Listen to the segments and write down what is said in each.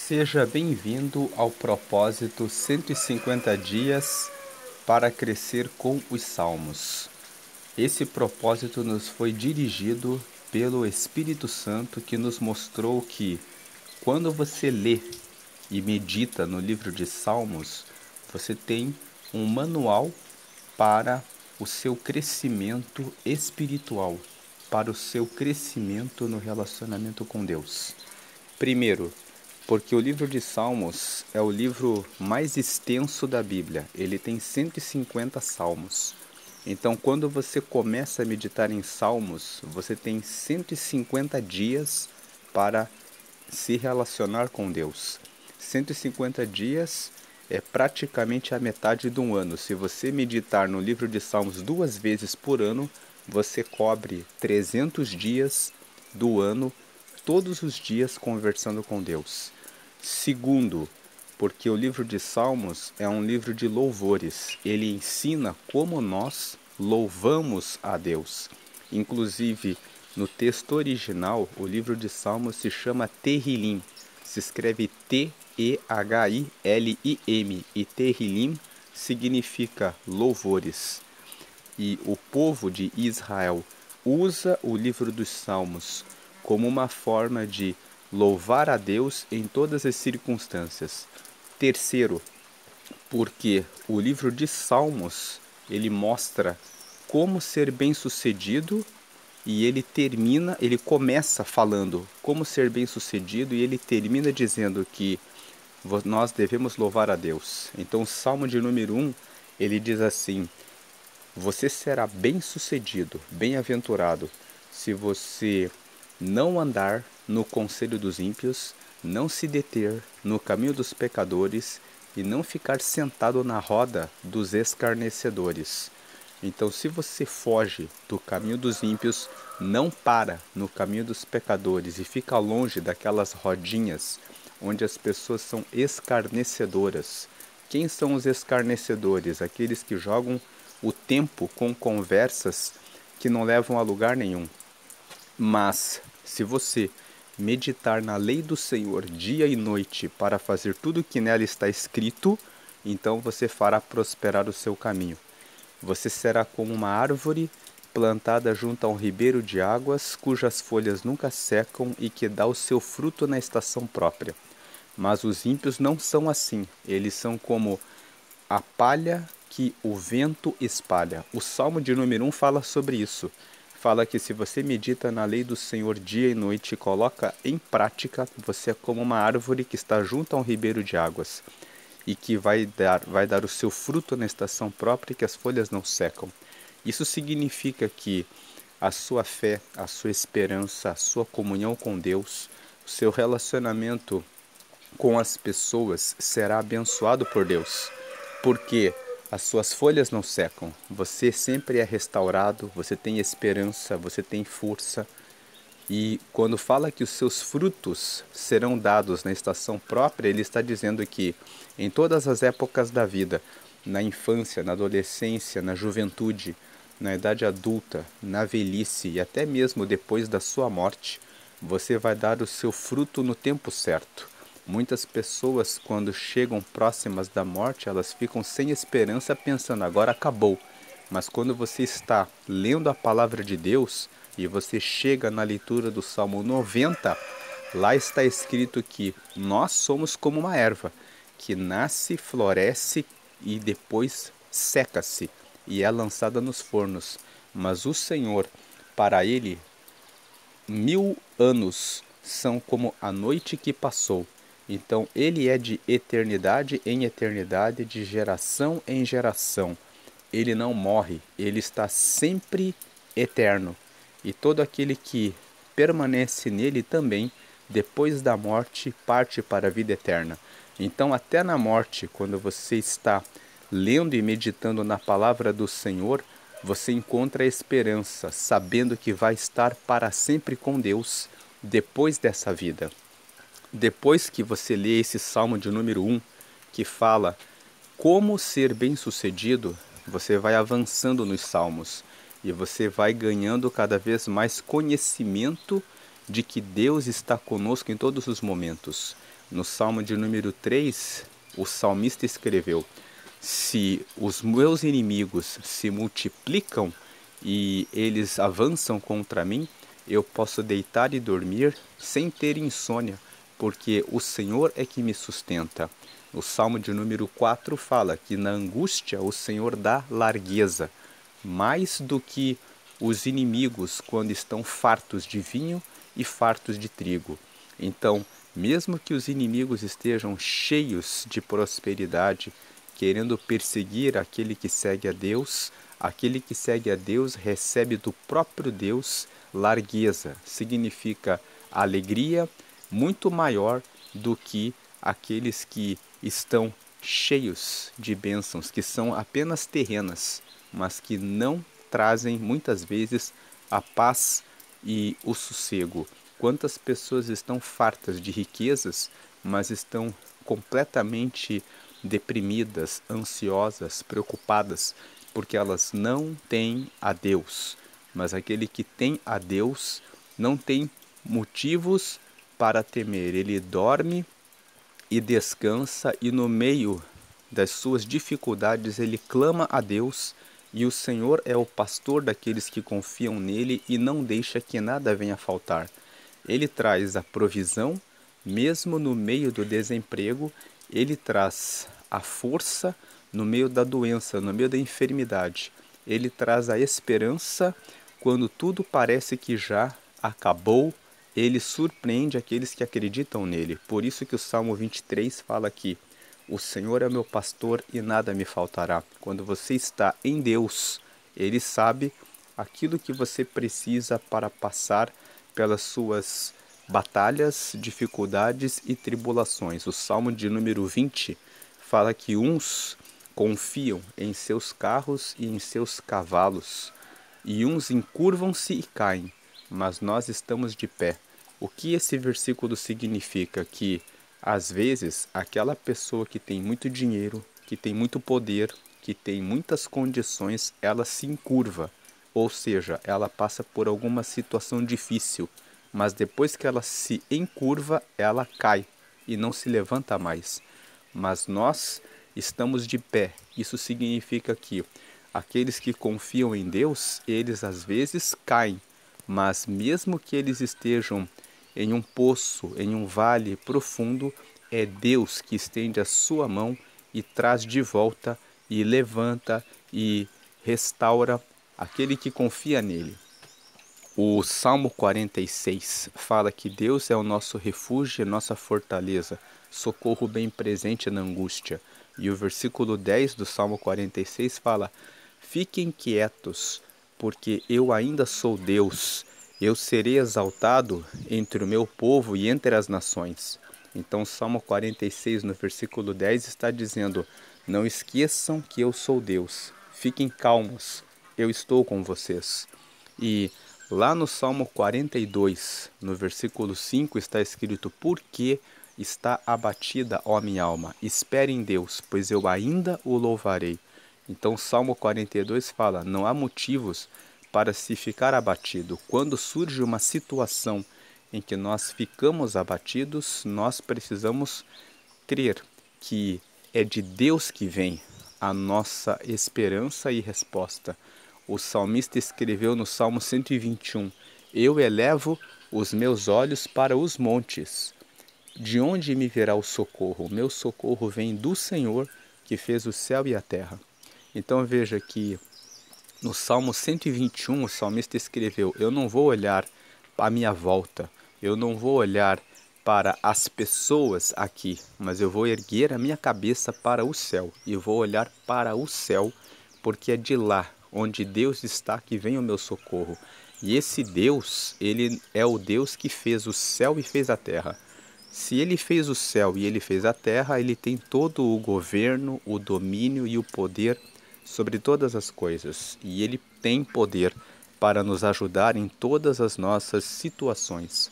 Seja bem-vindo ao propósito 150 dias para crescer com os Salmos. Esse propósito nos foi dirigido pelo Espírito Santo, que nos mostrou que quando você lê e medita no livro de Salmos, você tem um manual para o seu crescimento espiritual, para o seu crescimento no relacionamento com Deus. Primeiro, porque o livro de Salmos é o livro mais extenso da Bíblia. Ele tem 150 salmos. Então, quando você começa a meditar em Salmos, você tem 150 dias para se relacionar com Deus. 150 dias é praticamente a metade de um ano. Se você meditar no livro de Salmos 2 vezes por ano, você cobre 300 dias do ano, todos os dias conversando com Deus. Segundo, porque o livro de Salmos é um livro de louvores. Ele ensina como nós louvamos a Deus. Inclusive, no texto original, o livro de Salmos se chama Tehillim. Se escreve T-E-H-I-L-I-M. E Tehillim significa louvores. E o povo de Israel usa o livro dos Salmos como uma forma de louvar a Deus em todas as circunstâncias. Terceiro, porque o livro de Salmos, ele mostra como ser bem-sucedido e ele começa falando como ser bem-sucedido e ele termina dizendo que nós devemos louvar a Deus. Então o Salmo de número 1, ele diz assim: você será bem-sucedido, bem-aventurado, se você não andar no conselho dos ímpios, não se deter no caminho dos pecadores e não ficar sentado na roda dos escarnecedores. Então, se você foge do caminho dos ímpios, não para no caminho dos pecadores e fica longe daquelas rodinhas onde as pessoas são escarnecedoras. Quem são os escarnecedores? Aqueles que jogam o tempo com conversas que não levam a lugar nenhum. Mas, se você meditar na lei do Senhor dia e noite para fazer tudo o que nela está escrito, então você fará prosperar o seu caminho. Você será como uma árvore plantada junto a um ribeiro de águas, cujas folhas nunca secam e que dá o seu fruto na estação própria. Mas os ímpios não são assim, eles são como a palha que o vento espalha. O Salmo de número 1 fala sobre isso. Fala que se você medita na lei do Senhor dia e noite e coloca em prática, você é como uma árvore que está junto a um ribeiro de águas e que vai dar o seu fruto na estação própria e que as folhas não secam. Isso significa que a sua fé, a sua esperança, a sua comunhão com Deus, o seu relacionamento com as pessoas será abençoado por Deus, porque as suas folhas não secam, você sempre é restaurado, você tem esperança, você tem força. E quando fala que os seus frutos serão dados na estação própria, ele está dizendo que em todas as épocas da vida, na infância, na adolescência, na juventude, na idade adulta, na velhice e até mesmo depois da sua morte, você vai dar o seu fruto no tempo certo. Muitas pessoas, quando chegam próximas da morte, elas ficam sem esperança pensando, agora acabou. Mas quando você está lendo a palavra de Deus e você chega na leitura do Salmo 90, lá está escrito que nós somos como uma erva, que nasce, floresce e depois seca-se e é lançada nos fornos. Mas o Senhor, para ele, 1000 anos são como a noite que passou. Então ele é de eternidade em eternidade, de geração em geração. Ele não morre, ele está sempre eterno. E todo aquele que permanece nele também, depois da morte, parte para a vida eterna. Então, até na morte, quando você está lendo e meditando na palavra do Senhor, você encontra a esperança, sabendo que vai estar para sempre com Deus depois dessa vida. Depois que você lê esse Salmo de número 1, que fala como ser bem-sucedido, você vai avançando nos Salmos e você vai ganhando cada vez mais conhecimento de que Deus está conosco em todos os momentos. No Salmo de número 3, o salmista escreveu: se os meus inimigos se multiplicam e eles avançam contra mim, eu posso deitar e dormir sem ter insônia, porque o Senhor é que me sustenta. O Salmo de número 4 fala que na angústia o Senhor dá largueza, mais do que os inimigos quando estão fartos de vinho e fartos de trigo. Então, mesmo que os inimigos estejam cheios de prosperidade, querendo perseguir aquele que segue a Deus recebe do próprio Deus largueza. Significa alegria muito maior do que aqueles que estão cheios de bênçãos, que são apenas terrenas, mas que não trazem muitas vezes a paz e o sossego. Quantas pessoas estão fartas de riquezas, mas estão completamente deprimidas, ansiosas, preocupadas, porque elas não têm a Deus. Mas aquele que tem a Deus não tem motivos para temer. Ele dorme e descansa, e no meio das suas dificuldades ele clama a Deus, e o Senhor é o pastor daqueles que confiam nele e não deixa que nada venha a faltar. Ele traz a provisão, mesmo no meio do desemprego, ele traz a força no meio da doença, no meio da enfermidade. Ele traz a esperança quando tudo parece que já acabou. Ele surpreende aqueles que acreditam nele. Por isso que o Salmo 23 fala aqui: o Senhor é meu pastor e nada me faltará. Quando você está em Deus, Ele sabe aquilo que você precisa para passar pelas suas batalhas, dificuldades e tribulações. O Salmo de número 20 fala que uns confiam em seus carros e em seus cavalos, e uns encurvam-se e caem, mas nós estamos de pé. O que esse versículo significa? Que às vezes aquela pessoa que tem muito dinheiro, que tem muito poder, que tem muitas condições, ela se encurva, ou seja, ela passa por alguma situação difícil, mas depois que ela se encurva, ela cai e não se levanta mais. Mas nós estamos de pé. Isso significa que aqueles que confiam em Deus, eles às vezes caem, mas mesmo que eles estejam em um poço, em um vale profundo, é Deus que estende a sua mão e traz de volta e levanta e restaura aquele que confia nele. O Salmo 46 fala que Deus é o nosso refúgio e nossa fortaleza, socorro bem presente na angústia. E o versículo 10 do Salmo 46 fala: fiquem quietos, porque eu ainda sou Deus, eu serei exaltado entre o meu povo e entre as nações. Então o Salmo 46 no versículo 10 está dizendo: não esqueçam que eu sou Deus, fiquem calmos, eu estou com vocês. E lá no Salmo 42, no versículo 5, está escrito: por que está abatida, ó minha alma? Espere em Deus, pois eu ainda o louvarei. Então, o Salmo 42 fala: não há motivos para se ficar abatido. Quando surge uma situação em que nós ficamos abatidos, nós precisamos crer que é de Deus que vem a nossa esperança e resposta. O salmista escreveu no Salmo 121: eu elevo os meus olhos para os montes. De onde me virá o socorro? O meu socorro vem do Senhor, que fez o céu e a terra. Então veja que no Salmo 121 o salmista escreveu: eu não vou olhar à minha volta, eu não vou olhar para as pessoas aqui, mas eu vou erguer a minha cabeça para o céu, e vou olhar para o céu, porque é de lá onde Deus está que vem o meu socorro. E esse Deus, ele é o Deus que fez o céu e fez a terra. Se ele fez o céu e ele fez a terra, ele tem todo o governo, o domínio e o poder sobre todas as coisas. E ele tem poder para nos ajudar em todas as nossas situações.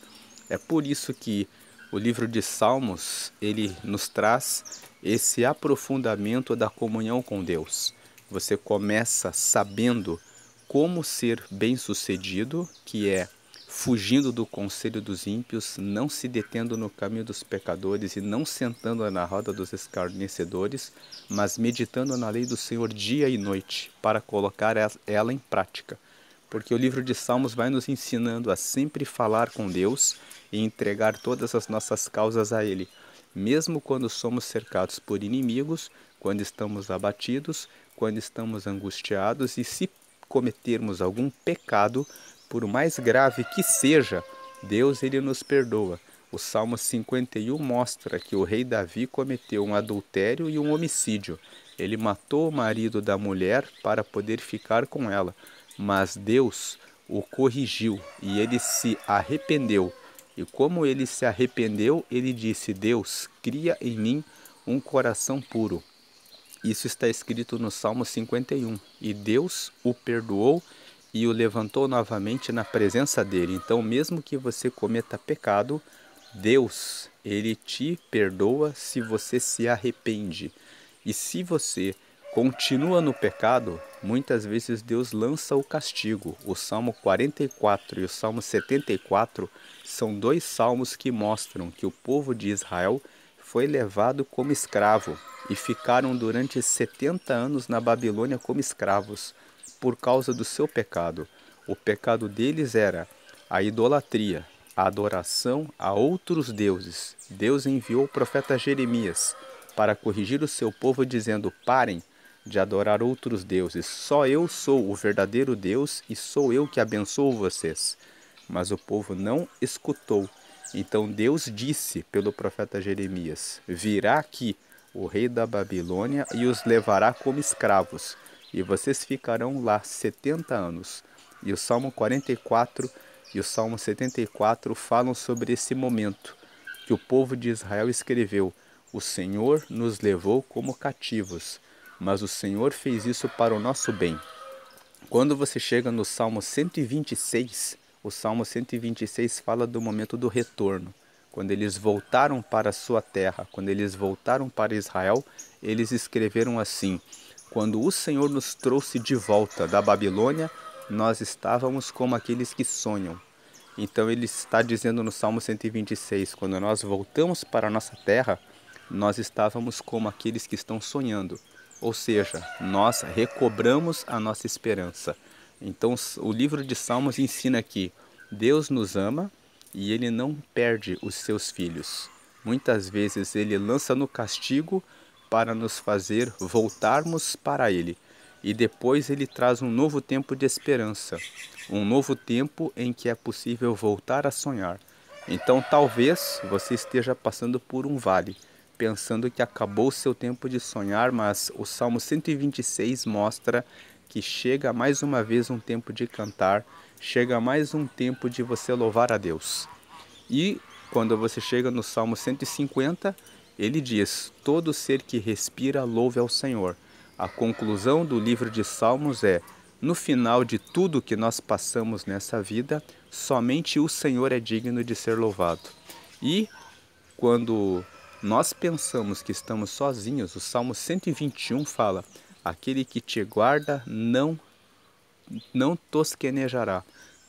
É por isso que o livro de Salmos, ele nos traz esse aprofundamento da comunhão com Deus. Você começa sabendo como ser bem-sucedido, que é fugindo do conselho dos ímpios, não se detendo no caminho dos pecadores e não sentando na roda dos escarnecedores, mas meditando na lei do Senhor dia e noite, para colocar ela em prática. Porque o livro de Salmos vai nos ensinando a sempre falar com Deus e entregar todas as nossas causas a Ele, mesmo quando somos cercados por inimigos, quando estamos abatidos, quando estamos angustiados e se cometermos algum pecado, por mais grave que seja, Deus ele nos perdoa. O Salmo 51 mostra que o rei Davi cometeu um adultério e um homicídio. Ele matou o marido da mulher para poder ficar com ela, mas Deus o corrigiu e ele se arrependeu. E como ele se arrependeu, ele disse: Deus, cria em mim um coração puro. Isso está escrito no Salmo 51. E Deus o perdoou e o levantou novamente na presença dele. Então, mesmo que você cometa pecado, Deus, ele te perdoa se você se arrepende. E se você continua no pecado, muitas vezes Deus lança o castigo. O Salmo 44 e o Salmo 74 são dois salmos que mostram que o povo de Israel foi levado como escravo e ficaram durante 70 anos na Babilônia como escravos por causa do seu pecado. O pecado deles era a idolatria, a adoração a outros deuses. Deus enviou o profeta Jeremias para corrigir o seu povo, dizendo: parem de adorar outros deuses. Só eu sou o verdadeiro Deus e sou eu que abençoo vocês. Mas o povo não escutou. Então Deus disse pelo profeta Jeremias: virá aqui o rei da Babilônia e os levará como escravos, e vocês ficarão lá 70 anos. E o Salmo 44 e o Salmo 74 falam sobre esse momento que o povo de Israel escreveu: o Senhor nos levou como cativos, mas o Senhor fez isso para o nosso bem. Quando você chega no Salmo 126, o Salmo 126 fala do momento do retorno. Quando eles voltaram para a sua terra, quando eles voltaram para Israel, eles escreveram assim: quando o Senhor nos trouxe de volta da Babilônia, nós estávamos como aqueles que sonham. Então ele está dizendo no Salmo 126, quando nós voltamos para a nossa terra, nós estávamos como aqueles que estão sonhando. Ou seja, nós recobramos a nossa esperança. Então o livro de Salmos ensina que Deus nos ama e Ele não perde os seus filhos. Muitas vezes Ele lança no castigo para nos fazer voltarmos para Ele. E depois Ele traz um novo tempo de esperança, um novo tempo em que é possível voltar a sonhar. Então talvez você esteja passando por um vale, pensando que acabou o seu tempo de sonhar, mas o Salmo 126 mostra que chega mais uma vez um tempo de cantar, chega mais um tempo de você louvar a Deus. E quando você chega no Salmo 150, ele diz: todo ser que respira louve ao Senhor. A conclusão do livro de Salmos é: no final de tudo que nós passamos nessa vida, somente o Senhor é digno de ser louvado. E quando nós pensamos que estamos sozinhos, o Salmo 121 fala: aquele que te guarda não tosquenejará.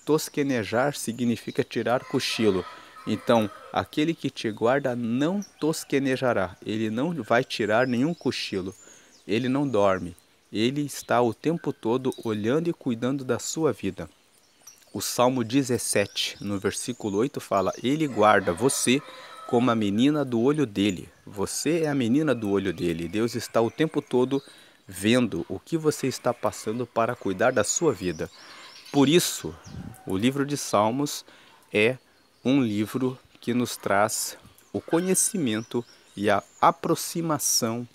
Tosquenejar significa tirar cochilo. Então, aquele que te guarda não tosquenejará. Ele não vai tirar nenhum cochilo. Ele não dorme. Ele está o tempo todo olhando e cuidando da sua vida. O Salmo 17, no versículo 8, fala: ele guarda você como a menina do olho dele. Você é a menina do olho dele. Deus está o tempo todo vendo o que você está passando para cuidar da sua vida. Por isso, o livro de Salmos é um livro que nos traz o conhecimento e a aproximação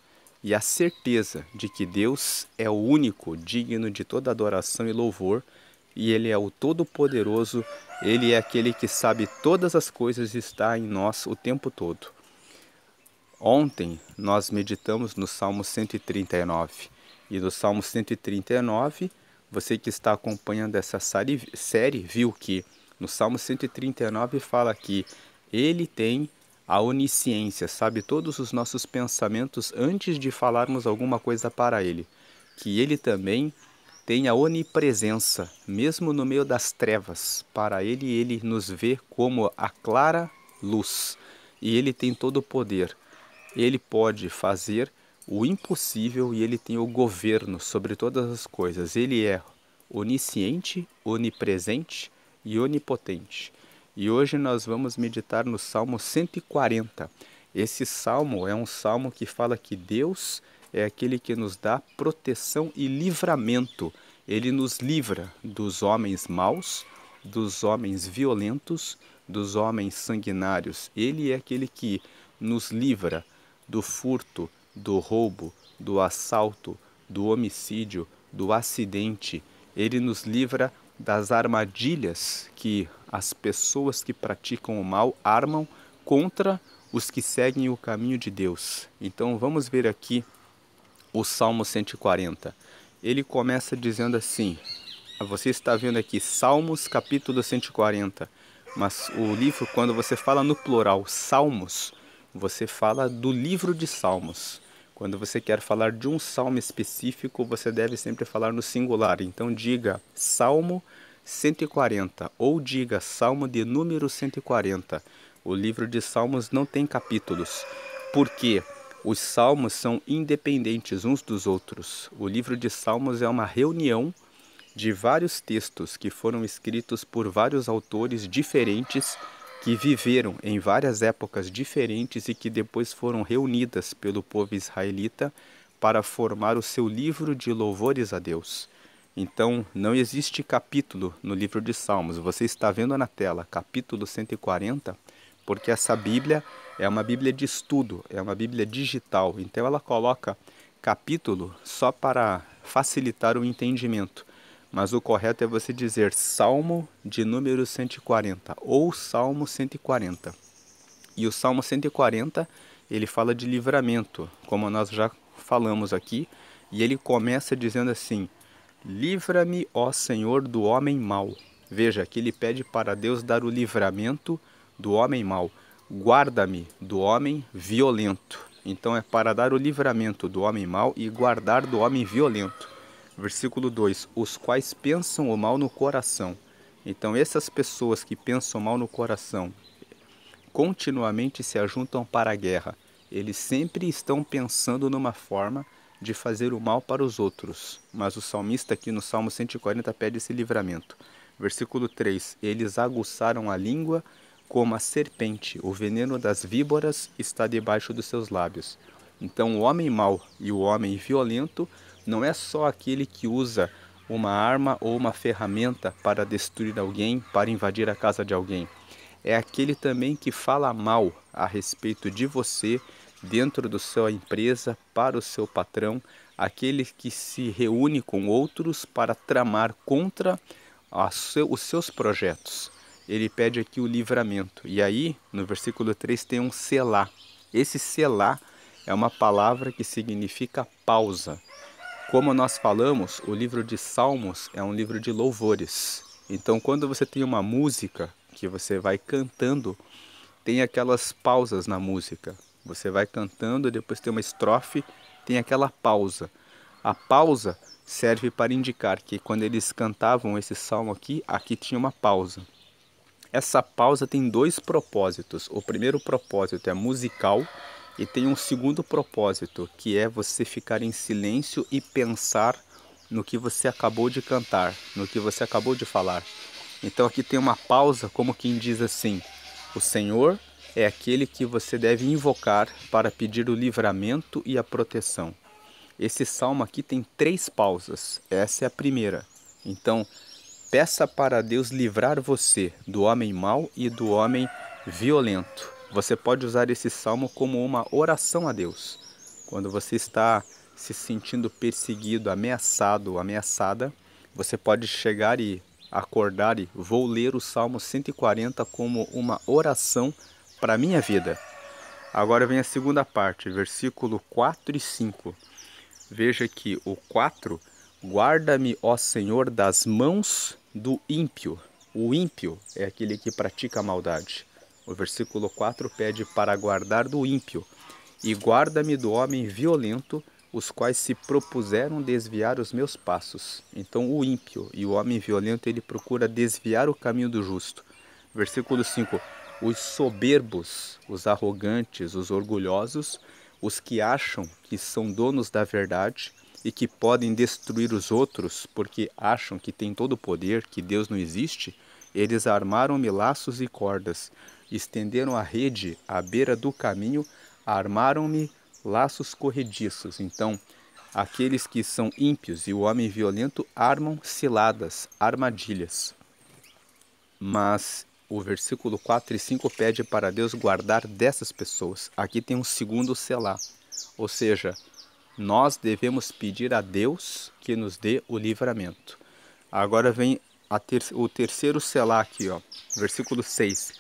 e a certeza de que Deus é o único digno de toda adoração e louvor, e Ele é o Todo-Poderoso, Ele é aquele que sabe todas as coisas e está em nós o tempo todo. Ontem nós meditamos no Salmo 139, e no Salmo 139, você que está acompanhando essa série viu que no Salmo 139 fala que Ele tem a onisciência, sabe todos os nossos pensamentos antes de falarmos alguma coisa para Ele. Que Ele também tem a onipresença, mesmo no meio das trevas. Para ele nos vê como a clara luz. E ele tem todo o poder. Ele pode fazer o impossível e ele tem o governo sobre todas as coisas. Ele é onisciente, onipresente e onipotente. E hoje nós vamos meditar no Salmo 140. Esse salmo é um salmo que fala que Deus é aquele que nos dá proteção e livramento. Ele nos livra dos homens maus, dos homens violentos, dos homens sanguinários. Ele é aquele que nos livra do furto, do roubo, do assalto, do homicídio, do acidente. Ele nos livra das armadilhas que as pessoas que praticam o mal armam contra os que seguem o caminho de Deus. Então vamos ver aqui o Salmo 140. Ele começa dizendo assim, você está vendo aqui Salmos capítulo 140, mas o livro, quando você fala no plural Salmos, você fala do livro de Salmos. Quando você quer falar de um salmo específico, você deve sempre falar no singular. Então diga Salmo 140 ou diga Salmo de número 140. O livro de Salmos não tem capítulos, porque os salmos são independentes uns dos outros. O livro de Salmos é uma reunião de vários textos que foram escritos por vários autores diferentes que viveram em várias épocas diferentes e que depois foram reunidas pelo povo israelita para formar o seu livro de louvores a Deus. Então, não existe capítulo no livro de Salmos. Você está vendo na tela, capítulo 140, porque essa Bíblia é uma Bíblia de estudo, é uma Bíblia digital. Então, ela coloca capítulo só para facilitar o entendimento. Mas o correto é você dizer Salmo de número 140 ou Salmo 140. E o Salmo 140, ele fala de livramento, como nós já falamos aqui. E ele começa dizendo assim, livra-me, ó Senhor, do homem mau. Veja, que ele pede para Deus dar o livramento do homem mau. Guarda-me do homem violento. Então é para dar o livramento do homem mau e guardar do homem violento. Versículo 2, os quais pensam o mal no coração. Então essas pessoas que pensam mal no coração continuamente se ajuntam para a guerra. Eles sempre estão pensando numa forma de fazer o mal para os outros. Mas o salmista aqui no Salmo 140 pede esse livramento. Versículo 3, eles aguçaram a língua como a serpente, o veneno das víboras está debaixo dos seus lábios. Então o homem mau e o homem violento não é só aquele que usa uma arma ou uma ferramenta para destruir alguém, para invadir a casa de alguém. É aquele também que fala mal a respeito de você, dentro da sua empresa, para o seu patrão, aquele que se reúne com outros para tramar contra os seus projetos. Ele pede aqui o livramento. E aí, no versículo 3, tem um selá. Esse selá é uma palavra que significa pausa. Como nós falamos, o livro de Salmos é um livro de louvores. Então, quando você tem uma música que você vai cantando, tem aquelas pausas na música. Você vai cantando, depois tem uma estrofe, tem aquela pausa. A pausa serve para indicar que quando eles cantavam esse salmo aqui tinha uma pausa. Essa pausa tem dois propósitos. O primeiro propósito é musical e tem um segundo propósito, que é você ficar em silêncio e pensar no que você acabou de cantar, no que você acabou de falar. Então aqui tem uma pausa, como quem diz assim, o Senhor é aquele que você deve invocar para pedir o livramento e a proteção. Esse salmo aqui tem 3 pausas, essa é a primeira. Então, peça para Deus livrar você do homem mau e do homem violento. Você pode usar esse salmo como uma oração a Deus. Quando você está se sentindo perseguido, ameaçado, ameaçada, você pode chegar e acordar e vou ler o Salmo 140 como uma oração para a minha vida. Agora vem a segunda parte, versículo 4 e 5. Veja que o 4, guarda-me, ó Senhor, das mãos do ímpio. O ímpio é aquele que pratica a maldade. O versículo 4 pede para guardar do ímpio. E guarda-me do homem violento, os quais se propuseram desviar os meus passos. Então o ímpio e o homem violento, ele procura desviar o caminho do justo. Versículo 5. Os soberbos, os arrogantes, os orgulhosos, os que acham que são donos da verdade e que podem destruir os outros porque acham que têm todo o poder, que Deus não existe, eles armaram-me laços e cordas, estenderam a rede à beira do caminho, armaram-me laços corrediços. Então, aqueles que são ímpios e o homem violento armam ciladas, armadilhas. Mas o versículo 4 e 5 pede para Deus guardar dessas pessoas. Aqui tem um segundo selá, ou seja, nós devemos pedir a Deus que nos dê o livramento. Agora vem o terceiro selá aqui, ó, versículo 6.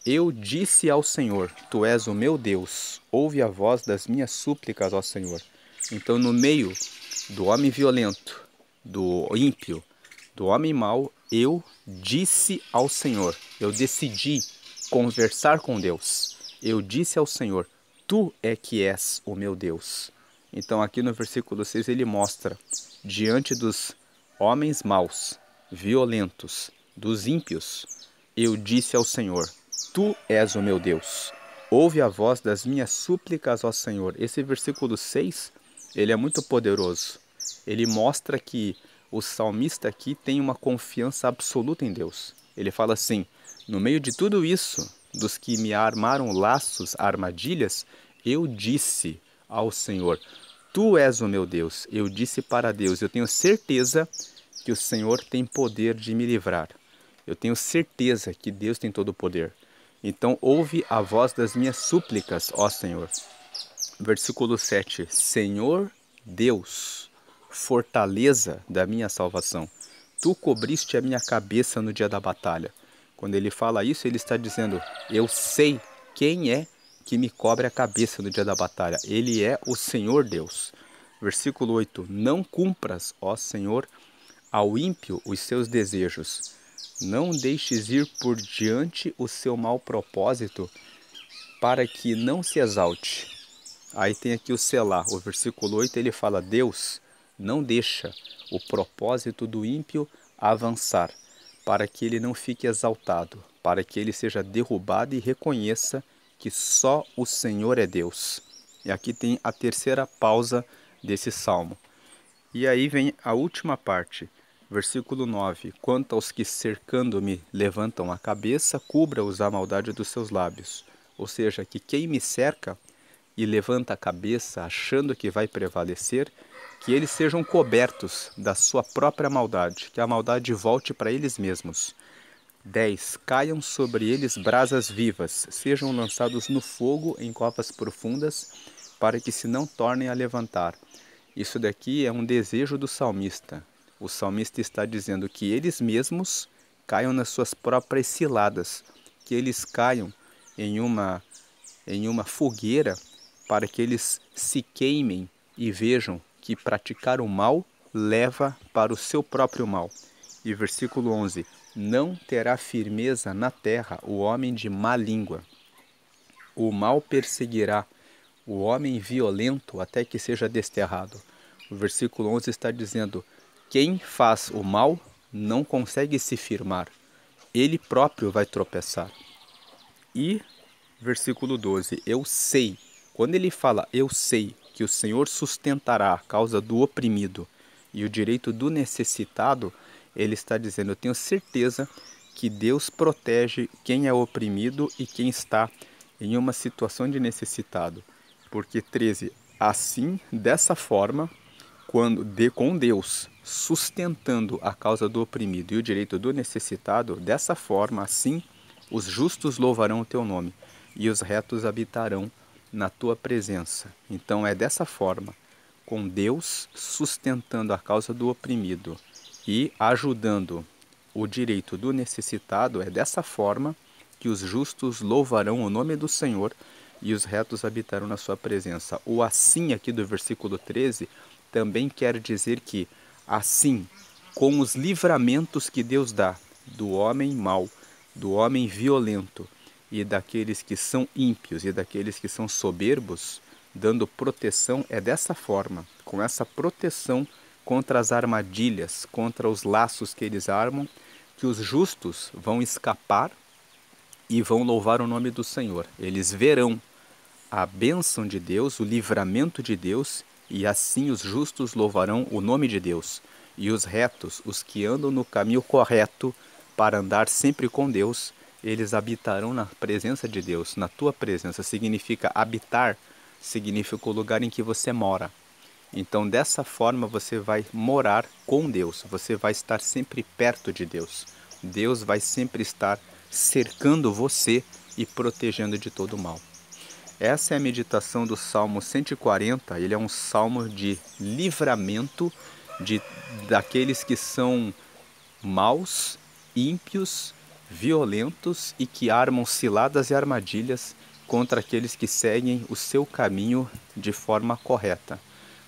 Eu disse ao Senhor, Tu és o meu Deus, ouve a voz das minhas súplicas, ó Senhor. Então, no meio do homem violento, do ímpio, do homem mau, eu disse ao Senhor, eu decidi conversar com Deus. Eu disse ao Senhor, Tu é que és o meu Deus. Então aqui no versículo 6 ele mostra, diante dos homens maus, violentos, dos ímpios, eu disse ao Senhor, Tu és o meu Deus. Ouve a voz das minhas súplicas, ó Senhor. Esse versículo 6, ele é muito poderoso. Ele mostra que o salmista aqui tem uma confiança absoluta em Deus. Ele fala assim, no meio de tudo isso, dos que me armaram laços, armadilhas, eu disse ao Senhor, Tu és o meu Deus. Eu disse para Deus, eu tenho certeza que o Senhor tem poder de me livrar. Eu tenho certeza que Deus tem todo o poder. Então ouve a voz das minhas súplicas, ó Senhor. Versículo 7. Senhor Deus, fortaleza da minha salvação, Tu cobriste a minha cabeça no dia da batalha. Quando ele fala isso, ele está dizendo, eu sei quem é que me cobre a cabeça no dia da batalha. Ele é o Senhor Deus. Versículo 8. Não cumpras, ó Senhor, ao ímpio os seus desejos. Não deixes ir por diante o seu mau propósito, para que não se exalte. Aí tem aqui o selá. O versículo 8 ele fala, Deus não deixa o propósito do ímpio avançar, para que ele não fique exaltado, para que ele seja derrubado e reconheça que só o Senhor é Deus. E aqui tem a terceira pausa desse salmo. E aí vem a última parte, versículo 9. Quanto aos que cercando-me levantam a cabeça, cubra-os a maldade dos seus lábios. Ou seja, que quem me cerca e levanta a cabeça achando que vai prevalecer, que eles sejam cobertos da sua própria maldade, que a maldade volte para eles mesmos. 10. Caiam sobre eles brasas vivas, sejam lançados no fogo em covas profundas, para que se não tornem a levantar. Isso daqui é um desejo do salmista. O salmista está dizendo que eles mesmos caiam nas suas próprias ciladas, que eles caiam em uma fogueira, para que eles se queimem e vejam que praticar o mal leva para o seu próprio mal. E versículo 11. Não terá firmeza na terra o homem de má língua. O mal perseguirá o homem violento até que seja desterrado. O versículo 11 está dizendo, quem faz o mal não consegue se firmar. Ele próprio vai tropeçar. E versículo 12, eu sei. Quando ele fala, eu sei que o Senhor sustentará a causa do oprimido e o direito do necessitado, ele está dizendo, eu tenho certeza que Deus protege quem é oprimido e quem está em uma situação de necessitado. Porque 13, assim, dessa forma, com Deus sustentando a causa do oprimido e o direito do necessitado, dessa forma, assim, os justos louvarão o teu nome e os retos habitarão na tua presença. Então é dessa forma, com Deus sustentando a causa do oprimido e ajudando o direito do necessitado, é dessa forma que os justos louvarão o nome do Senhor e os retos habitarão na sua presença. O assim aqui do versículo 13 também quer dizer que assim, com os livramentos que Deus dá do homem mau, do homem violento e daqueles que são ímpios e daqueles que são soberbos, dando proteção, é dessa forma, com essa proteção contra as armadilhas, contra os laços que eles armam, que os justos vão escapar e vão louvar o nome do Senhor. Eles verão a bênção de Deus, o livramento de Deus, e assim os justos louvarão o nome de Deus. E os retos, os que andam no caminho correto para andar sempre com Deus, eles habitarão na presença de Deus. Na tua presença significa habitar, significa o lugar em que você mora. Então, dessa forma, você vai morar com Deus, você vai estar sempre perto de Deus. Deus vai sempre estar cercando você e protegendo de todo mal. Essa é a meditação do Salmo 140, ele é um salmo de livramento daqueles que são maus, ímpios, violentos e que armam ciladas e armadilhas contra aqueles que seguem o seu caminho de forma correta.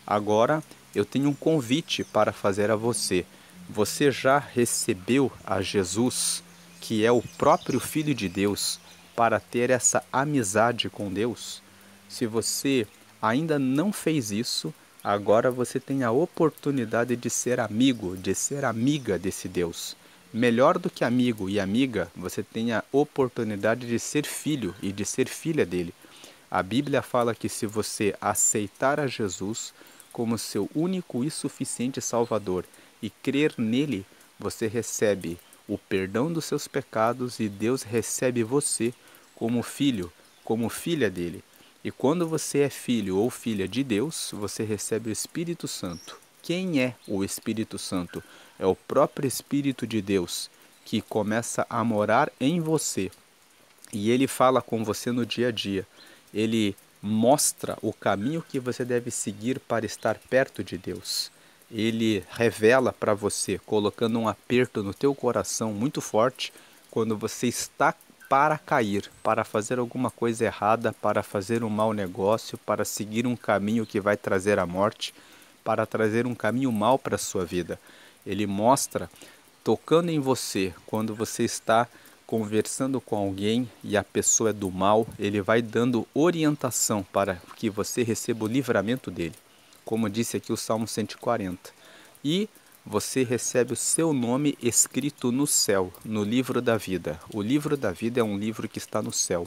Agora, eu tenho um convite para fazer a você. Você já recebeu a Jesus, que é o próprio Filho de Deus, para ter essa amizade com Deus? Se você ainda não fez isso, agora você tem a oportunidade de ser amigo, de ser amiga desse Deus. Melhor do que amigo e amiga, você tem a oportunidade de ser filho e de ser filha dele. A Bíblia fala que se você aceitar a Jesus como seu único e suficiente Salvador e crer nele, você recebe o perdão dos seus pecados e Deus recebe você como filho, como filha dele. E quando você é filho ou filha de Deus, você recebe o Espírito Santo. Quem é o Espírito Santo? É o próprio Espírito de Deus que começa a morar em você. E ele fala com você no dia a dia. Ele mostra o caminho que você deve seguir para estar perto de Deus. Ele revela para você, colocando um aperto no teu coração muito forte, quando você está para cair, para fazer alguma coisa errada, para fazer um mau negócio, para seguir um caminho que vai trazer a morte, para trazer um caminho mau para a sua vida. Ele mostra, tocando em você, quando você está conversando com alguém e a pessoa é do mal, ele vai dando orientação para que você receba o livramento dele. Como disse aqui o Salmo 140. E você recebe o seu nome escrito no céu, no livro da vida. O livro da vida é um livro que está no céu,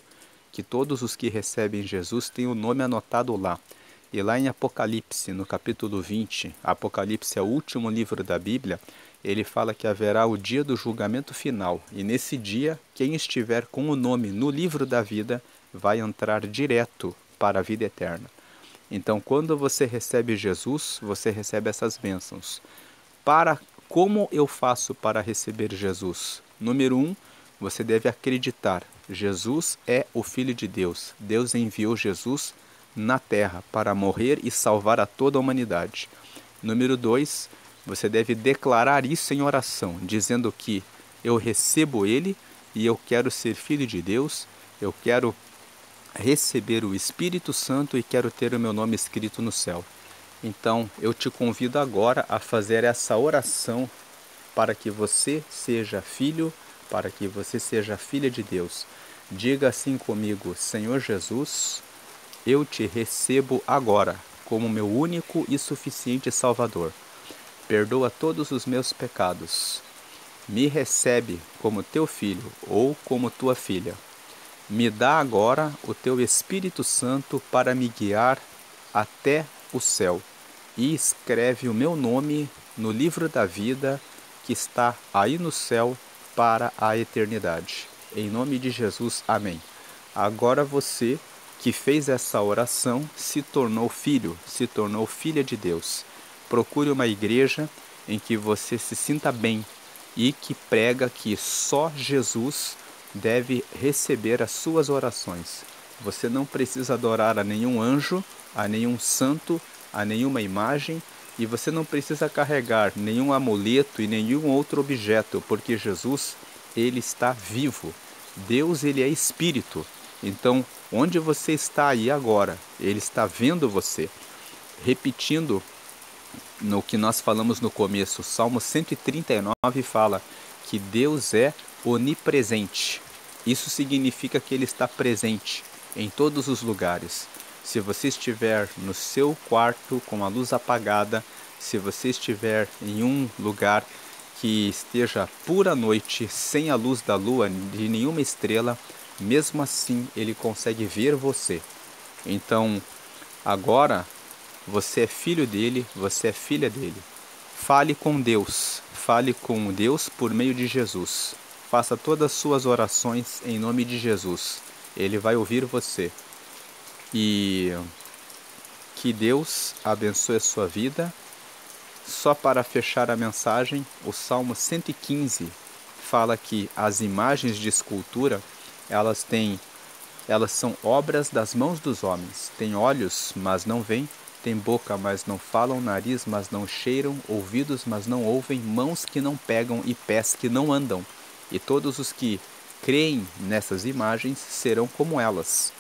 que todos os que recebem Jesus têm o nome anotado lá. E lá em Apocalipse, no capítulo 20, Apocalipse é o último livro da Bíblia, ele fala que haverá o dia do julgamento final. E nesse dia, quem estiver com o nome no livro da vida vai entrar direto para a vida eterna. Então, quando você recebe Jesus, você recebe essas bênçãos. Como eu faço para receber Jesus? Número 1, você deve acreditar. Jesus é o Filho de Deus. Deus enviou Jesus na terra para morrer e salvar a toda a humanidade. Número 2, você deve declarar isso em oração, dizendo que eu recebo Ele e eu quero ser filho de Deus, eu quero receber o Espírito Santo e quero ter o meu nome escrito no céu. Então, eu te convido agora a fazer essa oração para que você seja filho, para que você seja filha de Deus. Diga assim comigo: Senhor Jesus, eu te recebo agora como meu único e suficiente Salvador. Perdoa todos os meus pecados. Me recebe como teu filho ou como tua filha. Me dá agora o teu Espírito Santo para me guiar até o céu e escreve o meu nome no livro da vida que está aí no céu para a eternidade. Em nome de Jesus, amém. Agora você que fez essa oração se tornou filho, se tornou filha de Deus. Procure uma igreja em que você se sinta bem e que prega que só Jesus deve receber as suas orações. Você não precisa adorar a nenhum anjo, a nenhum santo, a nenhuma imagem, e você não precisa carregar nenhum amuleto e nenhum outro objeto, porque Jesus, ele está vivo. Deus, ele é espírito. Então, onde você está aí agora, ele está vendo você. Repetindo no que nós falamos no começo, Salmo 139 fala que Deus é onipresente. Isso significa que ele está presente em todos os lugares. Se você estiver no seu quarto com a luz apagada, se você estiver em um lugar que esteja pura noite, sem a luz da lua, de nenhuma estrela, mesmo assim ele consegue ver você. Então, agora você é filho dele, você é filha dele. Fale com Deus por meio de Jesus. Faça todas as suas orações em nome de Jesus. Ele vai ouvir você. E que Deus abençoe a sua vida. Só para fechar a mensagem, o Salmo 115 fala que as imagens de escultura, elas são obras das mãos dos homens. Têm olhos, mas não veem, têm boca, mas não falam, nariz, mas não cheiram, ouvidos, mas não ouvem, mãos que não pegam e pés que não andam. E todos os que creem nessas imagens serão como elas.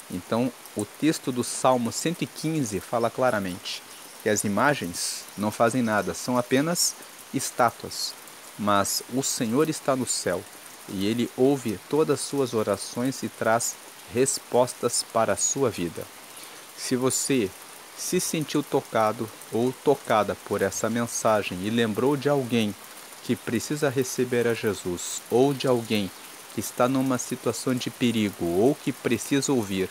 Então, o texto do Salmo 115 fala claramente que as imagens não fazem nada, são apenas estátuas. Mas o Senhor está no céu e Ele ouve todas as suas orações e traz respostas para a sua vida. Se você se sentiu tocado ou tocada por essa mensagem e lembrou de alguém que precisa receber a Jesus, ou de alguém que está numa situação de perigo ou que precisa ouvir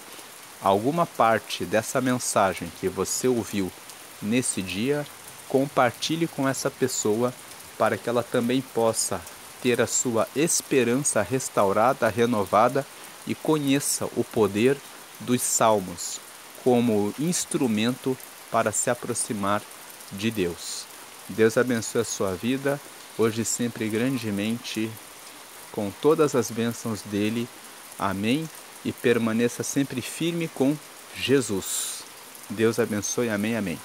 alguma parte dessa mensagem que você ouviu nesse dia, compartilhe com essa pessoa para que ela também possa ter a sua esperança restaurada, renovada e conheça o poder dos salmos como instrumento para se aproximar de Deus. Deus abençoe a sua vida, hoje e sempre grandemente, com todas as bênçãos dele. Amém. E permaneça sempre firme com Jesus. Deus abençoe. Amém, amém.